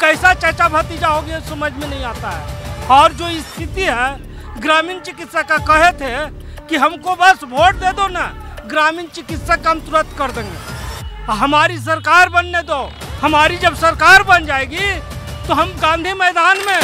कैसा चाचा भतीजा हो गया समझ में नहीं आता है। और जो स्थिति है ग्रामीण चिकित्सा का कहे थे कि हमको बस वोट दे दो ना, ग्रामीण चिकित्सा काम तुरंत कर देंगे। हमारी सरकार बनने दो, हमारी जब सरकार बन जाएगी तो हम गांधी मैदान में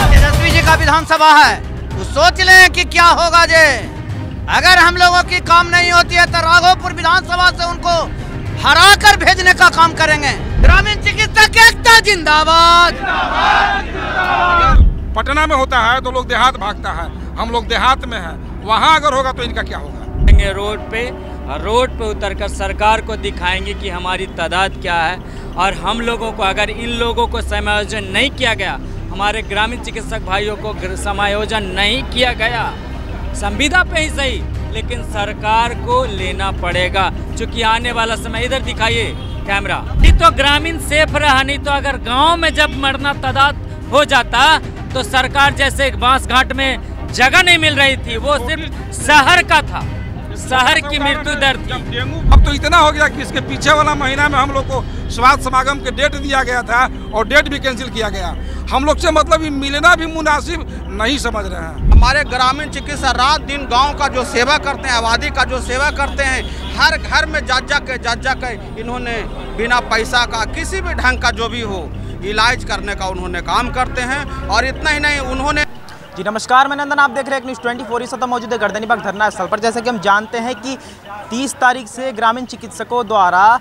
तेजस्वी जी का विधानसभा है तो सोच लें कि क्या होगा जे अगर हम लोगों की काम नहीं होती है तो राघोपुर विधानसभा से उनको हरा कर भेजने का काम करेंगे। ग्रामीण चिकित्सक एकता जिंदाबाद। पटना में होता है तो लोग देहात भागता है, हम लोग देहात में हैं, वहाँ अगर होगा तो इनका क्या होगा। रोड पे उतरकर सरकार को दिखाएंगे कि हमारी तादाद क्या है, और हम लोगों को अगर इन लोगों को समायोजन नहीं किया गया, हमारे ग्रामीण चिकित्सक भाइयों को समायोजन नहीं किया गया, संविदा पे ही सही लेकिन सरकार को लेना पड़ेगा। क्योंकि आने वाला समय, इधर दिखाइए कैमरा, नहीं तो ग्रामीण सेफ रहा, नहीं तो अगर गांव में जब मरना तादाद हो जाता तो सरकार जैसे बांस घाट में जगह नहीं मिल रही थी, वो सिर्फ शहर का था, शहर की मृत्यु दर थी। अब तो इतना हो गया कि इसके पीछे वाला महीना में हम लोग को स्वास्थ्य समागम के डेट दिया गया था और डेट भी कैंसिल किया गया। हम लोग से मतलब मिलना भी मुनासिब नहीं समझ रहे हैं। हमारे ग्रामीण चिकित्सा रात दिन गांव का जो सेवा करते हैं, आबादी का जो सेवा करते हैं, हर घर में जा के इन्होंने बिना पैसा का किसी भी ढंग का जो भी हो इलाज करने का उन्होंने काम करते हैं। और इतना ही नहीं, उन्होंने जी नमस्कार, मैं नंदन, आप देख रहे हैं न्यूज़ 24। इस वक्त मौजूद है गर्दनीबाग धरना स्थल पर। जैसे कि हम जानते हैं कि 30 तारीख से ग्रामीण चिकित्सकों द्वारा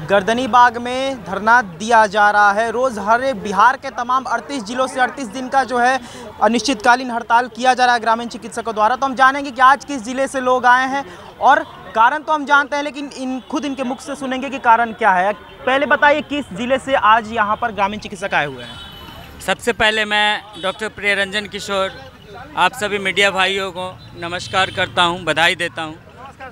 गर्दनीबाग में धरना दिया जा रहा है। रोज़ हर बिहार के तमाम 38 जिलों से 38 दिन का जो है अनिश्चितकालीन हड़ताल किया जा रहा है ग्रामीण चिकित्सकों द्वारा। तो हम जानेंगे कि आज किस ज़िले से लोग आए हैं और कारण तो हम जानते हैं, लेकिन खुद इनके मुख से सुनेंगे कि कारण क्या है। पहले बताइए किस ज़िले से आज यहाँ पर ग्रामीण चिकित्सक आए हुए हैं। सबसे पहले मैं डॉक्टर प्रियरंजन किशोर आप सभी मीडिया भाइयों को नमस्कार करता हूं, बधाई देता हूं,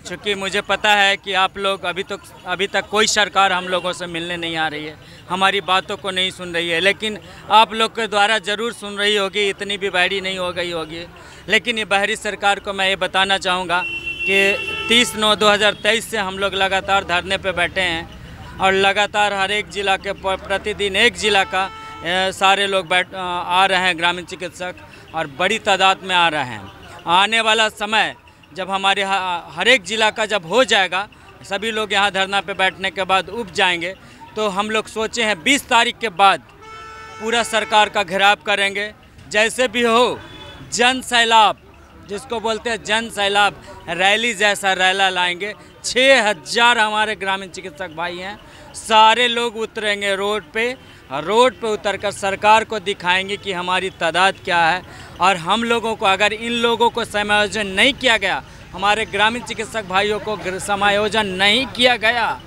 क्योंकि मुझे पता है कि आप लोग अभी तक कोई सरकार हम लोगों से मिलने नहीं आ रही है, हमारी बातों को नहीं सुन रही है, लेकिन आप लोग के द्वारा ज़रूर सुन रही होगी, इतनी भी बहरी नहीं हो गई होगी। लेकिन ये बहरी सरकार को मैं ये बताना चाहूँगा कि 30/9/2023 से हम लोग लगातार धरने पर बैठे हैं और लगातार हर एक ज़िला के प्रतिदिन एक ज़िला का सारे लोग आ रहे हैं ग्रामीण चिकित्सक, और बड़ी तादाद में आ रहे हैं। आने वाला समय जब हमारे हर एक ज़िला का जब हो जाएगा, सभी लोग यहाँ धरना पे बैठने के बाद उब जाएंगे, तो हम लोग सोचे हैं 20 तारीख के बाद पूरा सरकार का घेराव करेंगे। जैसे भी हो जन सैलाब, जिसको बोलते हैं जन सैलाब, रैली जैसा रैला लाएंगे। 6000 हमारे ग्रामीण चिकित्सक भाई हैं, सारे लोग उतरेंगे रोड पे उतरकर सरकार को दिखाएंगे कि हमारी तादाद क्या है, और हम लोगों को अगर इन लोगों को समायोजन नहीं किया गया, हमारे ग्रामीण चिकित्सक भाइयों को समायोजन नहीं किया गया,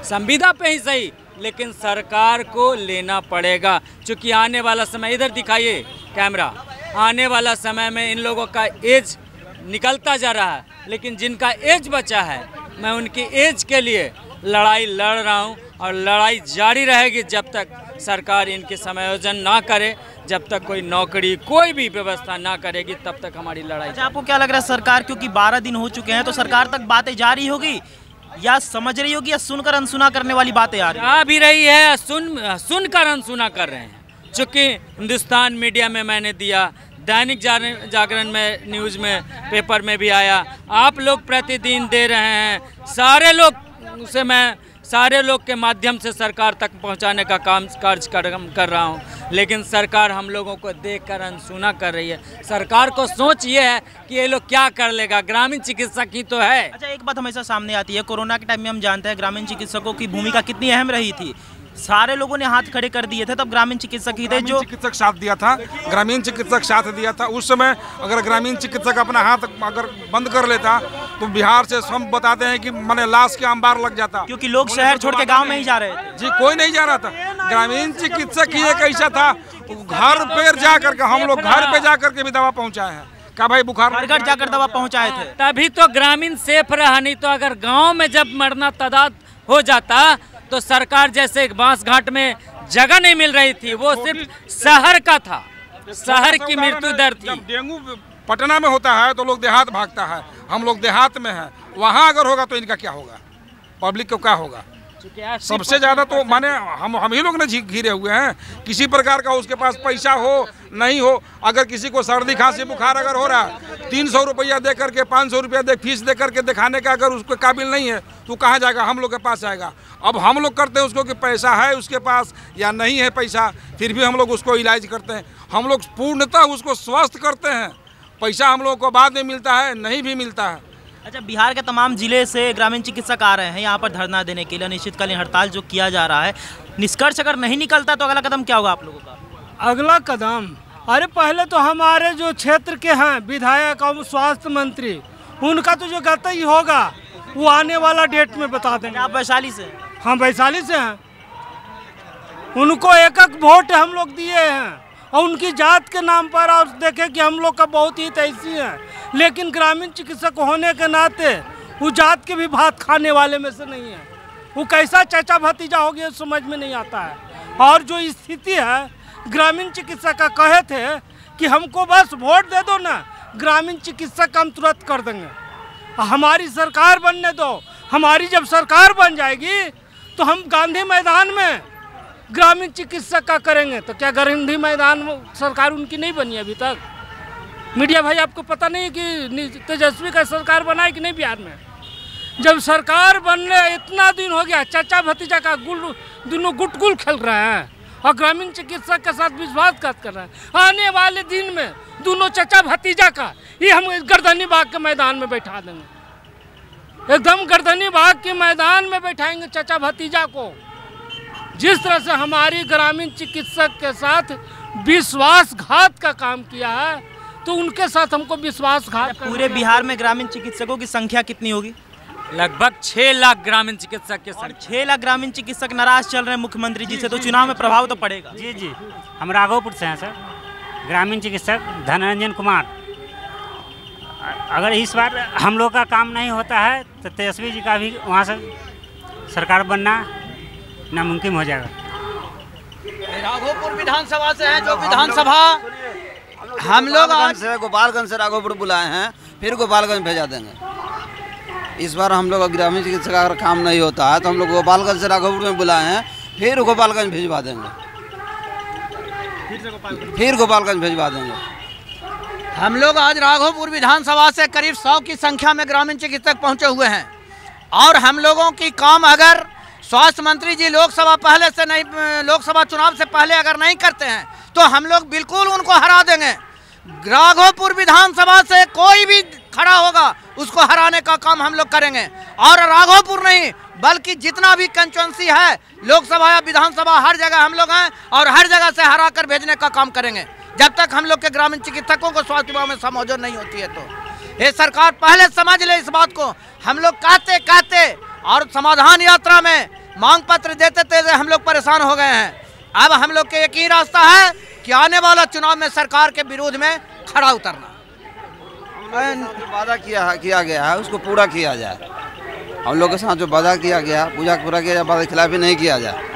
संविदा पे ही सही लेकिन सरकार को लेना पड़ेगा। क्योंकि आने वाला समय, इधर दिखाइए कैमरा, आने वाला समय में इन लोगों का एज निकलता जा रहा है, लेकिन जिनका एज बचा है मैं उनकी एज के लिए लड़ाई लड़ रहा हूँ, और लड़ाई जारी रहेगी जब तक सरकार इनके समायोजन ना करे, जब तक कोई नौकरी कोई भी व्यवस्था ना करेगी, तब तक हमारी लड़ाई। अच्छा, आपको क्या लग रहा है सरकार, क्योंकि 12 दिन हो चुके हैं, तो सरकार तक बातें जारी होगी या समझ रही होगी या सुनकर अनसुना करने वाली बातें आ रही आ भी रही है, सुनकर अनसुना कर रहे हैं। चूँकि हिंदुस्तान मीडिया में मैंने दिया, दैनिक जागरण में, न्यूज़ में, पेपर में भी आया, आप लोग प्रतिदिन दे रहे हैं, सारे लोग के माध्यम से सरकार तक पहुंचाने का कार्य कर रहा हूं, लेकिन सरकार हम लोगों को देखकर अनसुना कर रही है। सरकार को सोच ये है कि ये लोग क्या कर लेगा, ग्रामीण चिकित्सक ही तो है। अच्छा, एक बात हमेशा सामने आती है, कोरोना के टाइम में हम जानते हैं ग्रामीण चिकित्सकों की भूमिका कितनी अहम रही थी। सारे लोगों ने हाथ खड़े कर दिए थे, तब ग्रामीण चिकित्सक ही थे जो चिकित्सक साथ दिया था, ग्रामीण चिकित्सक साथ दिया था। उस समय अगर ग्रामीण चिकित्सक अपना हाथ अगर बंद कर लेता तो बिहार से हम बताते हैं कि माने लाश के अंबार लग जाता, क्योंकि लोग शहर छोड़ के गांव में ही जा रहे थे। जी, कोई नहीं जा रहा था। ग्रामीण चिकित्सक ही एक ऐसा था, घर पे जा करके हम लोग घर पे जा करके भी दवा पहुँचाए हैं। क्या भाई, बुखार घर जाकर दवा पहुँचाए थे, तभी तो ग्रामीण सेफ रहा, नहीं तो अगर गाँव में जब मरना तादाद हो जाता तो सरकार जैसे बांस घाट में जगह नहीं मिल रही थी, वो सिर्फ शहर का था, शहर की मृत्यु दर थी। जब डेंगू पटना में होता है तो लोग देहात भागता है, हम लोग देहात में हैं, वहाँ अगर होगा तो इनका क्या होगा, पब्लिक को क्या होगा। सबसे ज़्यादा तो माने हम ही लोग ने घिरे हुए हैं। किसी प्रकार का उसके पास पैसा हो नहीं हो, अगर किसी को सर्दी खांसी बुखार अगर हो रहा है 300 रुपया दे करके 500 रुपया फीस दे करके दिखाने का अगर उसको काबिल नहीं है तो कहाँ जाएगा, हम लोग के पास आएगा। अब हम लोग करते हैं उसको कि पैसा है उसके पास या नहीं है पैसा, फिर भी हम लोग उसको इलाज करते हैं। हम लोग पूर्णतः उसको स्वस्थ करते हैं, पैसा हम लोग को बाद में मिलता है, नहीं भी मिलता है। अच्छा, बिहार के तमाम जिले से ग्रामीण चिकित्सक आ रहे हैं यहाँ पर धरना देने के लिए, अनिश्चितकालीन हड़ताल जो किया जा रहा है, निष्कर्ष अगर नहीं निकलता तो अगला कदम क्या होगा आप लोगों का? अगला कदम, अरे पहले तो हमारे जो क्षेत्र के हैं विधायक और स्वास्थ्य मंत्री, उनका तो जो गति होगा वो आने वाला डेट में बता देंगे। आप वैशाली से? हाँ, वैशाली से हैं। उनको एक एक वोट हम लोग दिए हैं और उनकी जात के नाम पर, और देखें कि हम लोग का बहुत ही ऐसी है, लेकिन ग्रामीण चिकित्सक होने के नाते वो जात के भी भात खाने वाले में से नहीं है। वो कैसा चाचा भतीजा हो गया समझ में नहीं आता है। और जो स्थिति है ग्रामीण चिकित्सक का, कहे थे कि हमको बस वोट दे दो ना, ग्रामीण चिकित्सक हम तुरंत कर देंगे, हमारी सरकार बनने दो। हमारी जब सरकार बन जाएगी तो हम गांधी मैदान में ग्रामीण चिकित्सक का करेंगे। तो क्या गांधी मैदान में सरकार उनकी नहीं बनी अभी तक? मीडिया भाई, आपको पता नहीं कि तेजस्वी का सरकार बना है कि नहीं बिहार में? जब सरकार बनने इतना दिन हो गया, चाचा भतीजा का दोनों गुटगुल खेल रहे हैं और ग्रामीण चिकित्सक के साथ विश्वासघात कर रहे हैं। आने वाले दिन में दोनों चाचा भतीजा का ये हम गर्दनी बाग के मैदान में बैठा देंगे, एकदम गर्दनी बाग के मैदान में बैठाएंगे चाचा भतीजा को। जिस तरह से हमारी ग्रामीण चिकित्सक के साथ विश्वासघात का काम किया है, तो उनके साथ हमको विश्वासघात। पूरे बिहार में ग्रामीण चिकित्सकों की संख्या कितनी होगी? लगभग 6 लाख ग्रामीण चिकित्सक के और 6 लाख ग्रामीण चिकित्सक नाराज चल रहे हैं मुख्यमंत्री जी से, तो चुनाव में प्रभाव तो पड़ेगा। जी जी, हम राघोपुर से हैं सर, ग्रामीण चिकित्सक धनरंजन कुमार। अगर इस बार हम लोग का काम नहीं होता है तो तेजस्वी जी का भी वहाँ से सरकार बनना नामुमकिन हो जाएगा। राघोपुर विधानसभा से हैं, जो विधानसभा हम लोग आज से गोपालगंज से राघोपुर बुलाए हैं, फिर गोपालगंज भेजा देंगे। इस बार हम लोग ग्रामीण चिकित्सक अगर काम नहीं होता है तो हम लोग गोपालगंज से राघोपुर में बुलाए हैं, फिर गोपालगंज भिजवा देंगे, फिर गोपालगंज भिजवा देंगे। हम लोग आज राघोपुर विधानसभा से करीब 100 की संख्या में ग्रामीण चिकित्सक पहुंचे हुए हैं, और हम लोगों की काम अगर स्वास्थ्य मंत्री जी लोकसभा चुनाव से पहले अगर नहीं करते हैं तो हम लोग बिल्कुल उनको हरा देंगे। राघोपुर विधानसभा से कोई भी खड़ा होगा उसको हराने का काम हम लोग करेंगे, और राघोपुर नहीं बल्कि जितना भी कंस्टिट्यूंसी है, लोकसभा या विधानसभा, हर जगह हम लोग हैं और हर जगह से हरा कर भेजने का काम करेंगे, जब तक हम लोग के ग्रामीण चिकित्सकों को स्वास्थ्य विभाग में समायोजन नहीं होती है। तो ये सरकार पहले समझ ले इस बात को। हम लोग कहते और समाधान यात्रा में मांग पत्र देते हम लोग परेशान हो गए हैं। अब हम लोग के एक ही रास्ता है कि आने वाला चुनाव में सरकार के विरोध में खड़ा उतरना। जो वादा किया गया है उसको पूरा किया जाए। हम लोग के साथ जो वादा किया गया पूरा किया जाए, वादा के खिलाफ नहीं किया जाए।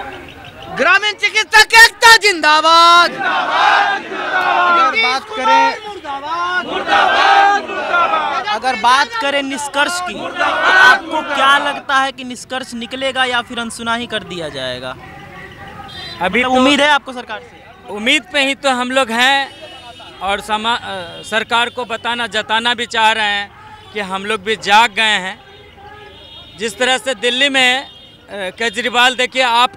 ग्रामीण चिकित्सक एकता जिंदाबाद। अगर बात करें निष्कर्ष की, आपको क्या लगता है कि निष्कर्ष निकलेगा या फिर अनसुना ही कर दिया जाएगा? अभी तो उम्मीद है आपको सरकार से? उम्मीद पे ही तो हम लोग हैं, और सरकार को जताना भी चाह रहे हैं कि हम लोग भी जाग गए हैं। जिस तरह से दिल्ली में केजरीवाल देखिए आप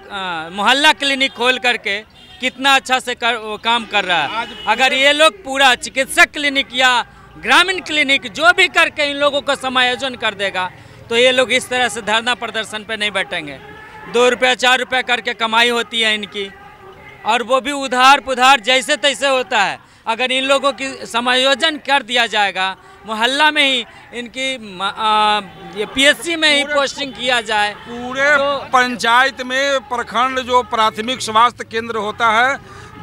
मोहल्ला क्लिनिक खोल करके कितना अच्छा से काम कर रहा है। अगर ये लोग पूरा चिकित्सक क्लिनिक या ग्रामीण क्लिनिक जो भी करके इन लोगों का समायोजन कर देगा तो ये लोग इस तरह से धरना प्रदर्शन पे नहीं बैठेंगे। 2 रुपया 4 रुपया करके कमाई होती है इनकी, और वो भी उधार पुधार जैसे तैसे होता है। अगर इन लोगों की समायोजन कर दिया जाएगा, मोहल्ला में ही इनकी ये PSC में ही पोस्टिंग किया जाए, पूरे पंचायत में प्रखंड जो प्राथमिक स्वास्थ्य केंद्र होता है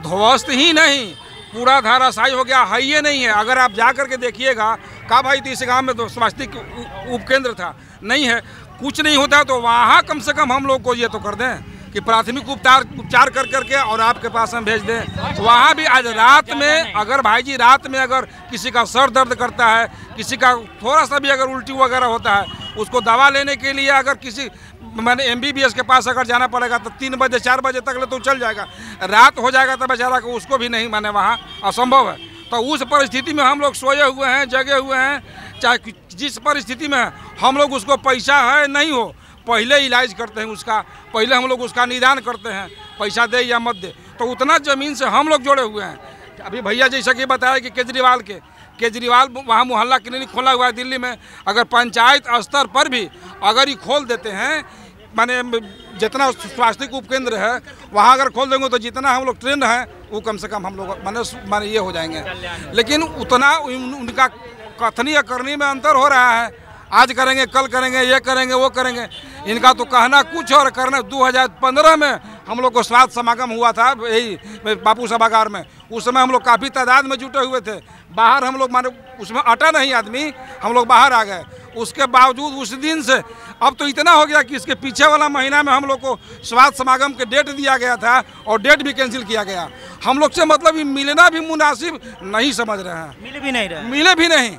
ध्वस्त ही नहीं, पूरा धाराशायी हो गया है, ये नहीं है। अगर आप जा कर के देखिएगा, कहा भाई इस गाँव में तो स्वास्थ्य उपकेंद्र था, नहीं है, कुछ नहीं होता है, तो वहाँ कम से कम हम लोग को ये तो कर दें कि प्राथमिक उपचार कर करके और आपके पास हम भेज दें। वहाँ भी आज रात में अगर भाई जी रात में अगर किसी का सर दर्द करता है, किसी का थोड़ा सा भी अगर उल्टी वगैरह होता है, उसको दवा लेने के लिए अगर किसी मैंने MBBS के पास अगर जाना पड़ेगा तो 3 बजे 4 बजे तक ले तो चल जाएगा, रात हो जाएगा तो बेचारा को उसको भी नहीं माने वहाँ असंभव है। तो उस परिस्थिति में हम लोग सोए हुए हैं, जगे हुए हैं, चाहे जिस परिस्थिति में हम लोग उसको पैसा है नहीं हो पहले इलाज करते हैं उसका, पहले हम लोग उसका निदान करते हैं, पैसा दे या मत दे। तो उतना ज़मीन से हम लोग जुड़े हुए हैं। अभी भैया जैसा कि बताया कि केजरीवाल वहाँ मोहल्ला क्लिनिक खोला हुआ है दिल्ली में, अगर पंचायत स्तर पर भी अगर ये खोल देते हैं, माने जितना स्वास्थ्य उपकेंद्र है वहाँ अगर खोल देंगे तो जितना हम लोग ट्रेंड हैं वो कम से कम हम लोग माने ये हो जाएंगे। लेकिन उतना उनका कथनी या करनी में अंतर हो रहा है। आज करेंगे, कल करेंगे, ये करेंगे, वो करेंगे। इनका तो कहना कुछ और करना। 2015 में हम लोग को स्वास्थ्य समागम हुआ था यही बापू सभागार में, उस समय हम लोग काफ़ी तादाद में जुटे हुए थे। बाहर हम लोग माने उसमें अटा नहीं आदमी, हम लोग बाहर आ गए। उसके बावजूद उस दिन से अब तो इतना हो गया कि इसके पीछे वाला महीना में हम लोग को स्वास्थ्य समागम के डेट दिया गया था और डेट भी कैंसिल किया गया। हम लोग से मतलब ये मिलना भी मुनासिब नहीं समझ रहे हैं, मिले भी नहीं।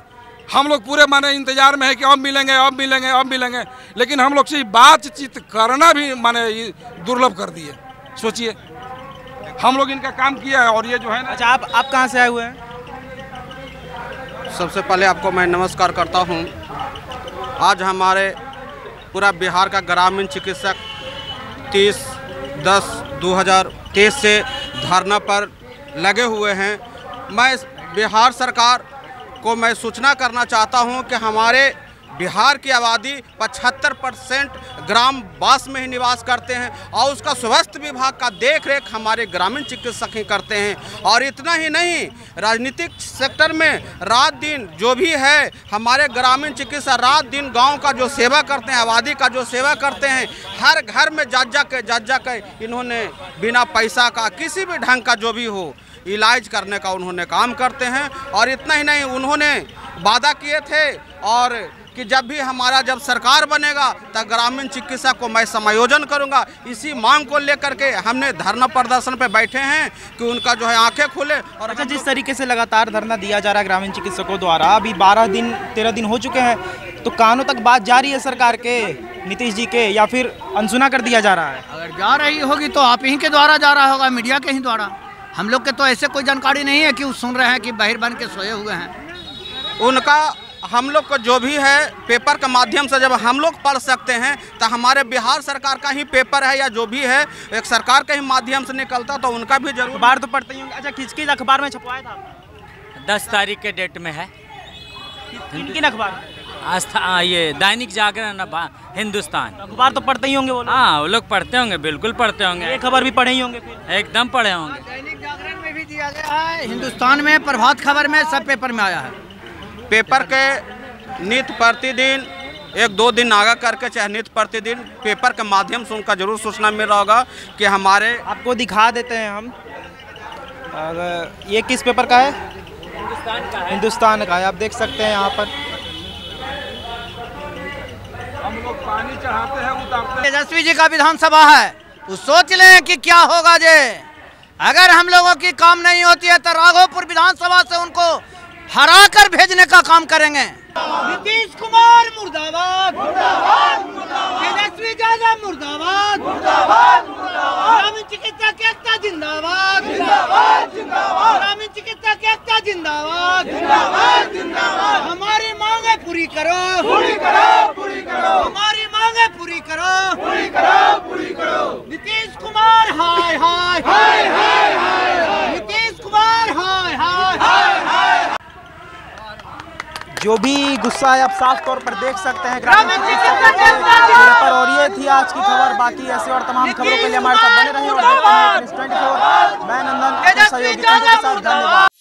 हम लोग पूरे माने इंतजार में है कि अब मिलेंगे, अब मिलेंगे, अब मिलेंगे, लेकिन हम लोग से बातचीत करना भी माने दुर्लभ कर दिए। सोचिए हम लोग इनका काम किया है और ये जो है ना। अच्छा, आप कहाँ से आए हुए हैं? सबसे पहले आपको मैं नमस्कार करता हूँ। आज हमारे पूरा बिहार का ग्रामीण चिकित्सक 30/10/2023 से धरना पर लगे हुए हैं। मैं बिहार सरकार को मैं सूचना करना चाहता हूं कि हमारे बिहार की आबादी 75% ग्राम वास में ही निवास करते हैं और उसका स्वास्थ्य विभाग का देख रेख हमारे ग्रामीण चिकित्सक ही करते हैं। और इतना ही नहीं, राजनीतिक सेक्टर में रात दिन जो भी है हमारे ग्रामीण चिकित्सक रात दिन गांव का जो सेवा करते हैं, आबादी का जो सेवा करते हैं, हर घर में जा के इन्होंने बिना पैसा का किसी भी ढंग का जो भी हो इलाज करने का उन्होंने काम करते हैं। और इतना ही नहीं, उन्होंने वादा किए थे और कि जब सरकार बनेगा तब ग्रामीण चिकित्सा को मैं समायोजन करूंगा। इसी मांग को लेकर के हमने धरना प्रदर्शन पे बैठे हैं कि उनका जो है आंखें खुले। और अच्छा, जिस तरीके से लगातार धरना दिया जा रहा है ग्रामीण चिकित्सकों द्वारा, अभी 13 दिन हो चुके हैं, तो कानों तक बात जारी है सरकार के, नीतीश जी के, या फिर अनसुना कर दिया जा रहा है? अगर जा रही होगी तो आप ही के द्वारा जा रहा होगा, मीडिया के ही द्वारा। हम लोग के तो ऐसे कोई जानकारी नहीं है कि वो सुन रहे हैं कि बाहर बन के सोए हुए हैं। उनका हम लोग को जो भी है पेपर के माध्यम से जब हम लोग पढ़ सकते हैं तो हमारे बिहार सरकार का ही पेपर है या जो भी है एक सरकार के ही माध्यम से निकलता, तो उनका भी जरूर अखबार तो पढ़ते ही होंगे। अच्छा, किस अखबार में छपवाया था? 10 तारीख के डेट में है। किन अखबार? आस्था, ये दैनिक जागरण, हिंदुस्तान। अखबार तो पढ़ते ही होंगे वो लोग? हाँ, वो लोग पढ़ते होंगे, बिल्कुल पढ़ते होंगे। ये खबर भी पढ़े ही होंगे फिर? एकदम पढ़े होंगे। दैनिक जागरण में भी दिया गया है, हिंदुस्तान में, प्रभात खबर में, सब पेपर में आया है। पेपर के नित्य प्रतिदिन 1-2 दिन आगा करके चाहे नित्य प्रतिदिन पेपर के माध्यम से उनका जरूर सूचना मिल रहा होगा कि हमारे। आपको दिखा देते हैं हम। ये किस पेपर का है? हिंदुस्तान का है। आप देख सकते हैं यहाँ पर हम लोग पानी चढ़ाते हैं, उतारते हैं। तेजस्वी जी का विधानसभा है, वो सोच लें कि क्या होगा जे अगर हम लोगों की काम नहीं होती है तो राघोपुर विधानसभा से उनको हरा कर भेजने का काम करेंगे। नीतीश कुमार मुर्दाबाद, तेजस्वी यादव मुर्दाबाद, ग्रामीण चिकित्सक एकता जिंदाबाद, ग्रामीण चिकित्सक एकता जिंदाबाद, हमारी मांगे पूरी करो, हमारी मांगे पूरी करो, नीतीश कुमार हाय हाय, नीतीश कुमार हाय हाय। जो भी गुस्सा है आप साफ तौर पर देख सकते हैं ग्रामीण चिकित्सकों के चेहरे पर। और ये थी आज की खबर। बाकी ऐसे और तमाम खबरों के लिए हमारे साथ बने रहें और देखते हैं News 24। मैं नंदन, सहयोगी के साथ, धन्यवाद।